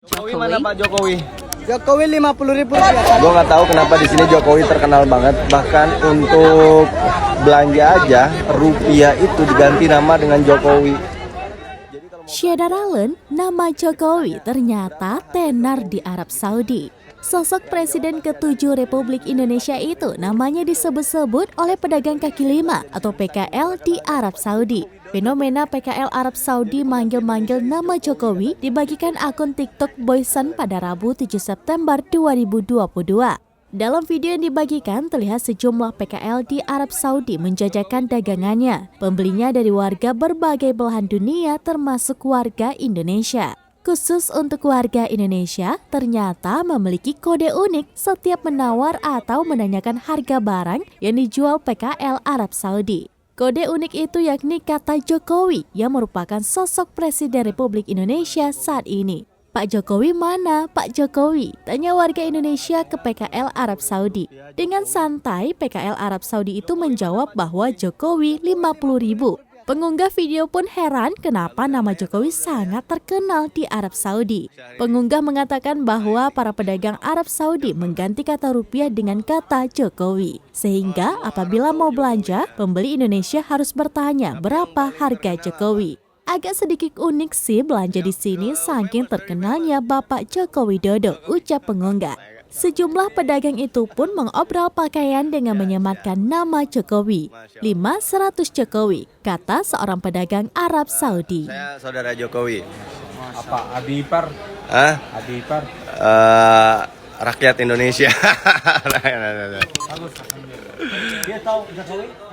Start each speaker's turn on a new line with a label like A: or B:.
A: Jokowi mana Pak Jokowi?
B: Jokowi 50.000 rupiah.
A: Gue nggak tahu kenapa di sini Jokowi terkenal banget. Bahkan untuk belanja aja rupiah itu diganti nama dengan Jokowi.
C: Syedar Allen, nama Jokowi ternyata tenar di Arab Saudi. Sosok Presiden ke-7 Republik Indonesia itu namanya disebut-sebut oleh pedagang kaki lima atau PKL di Arab Saudi. Fenomena PKL Arab Saudi manggil-manggil nama Jokowi dibagikan akun TikTok Boyson pada Rabu 7 September 2022. Dalam video yang dibagikan, terlihat sejumlah PKL di Arab Saudi menjajakan dagangannya. Pembelinya dari warga berbagai belahan dunia termasuk warga Indonesia. Khusus untuk warga Indonesia, ternyata memiliki kode unik setiap menawar atau menanyakan harga barang yang dijual PKL Arab Saudi. Kode unik itu yakni kata Jokowi yang merupakan sosok Presiden Republik Indonesia saat ini. Pak Jokowi mana? Pak Jokowi? Tanya warga Indonesia ke PKL Arab Saudi. Dengan santai, PKL Arab Saudi itu menjawab bahwa Jokowi 50.000. Pengunggah video pun heran kenapa nama Jokowi sangat terkenal di Arab Saudi. Pengunggah mengatakan bahwa para pedagang Arab Saudi mengganti kata rupiah dengan kata Jokowi. Sehingga apabila mau belanja, pembeli Indonesia harus bertanya berapa harga Jokowi. Agak sedikit unik sih belanja di sini saking terkenalnya Bapak Joko Widodo, ucap pengunggah. Sejumlah pedagang itu pun mengobrol pakaian dengan menyematkan nama Jokowi. 500 Jokowi, kata seorang pedagang Arab Saudi.
A: Saya saudara Jokowi.
D: Apa? Adi ipar?
A: Hah?
D: Adi ipar?
A: Rakyat Indonesia.
D: Bagus. Dia tahu Jokowi?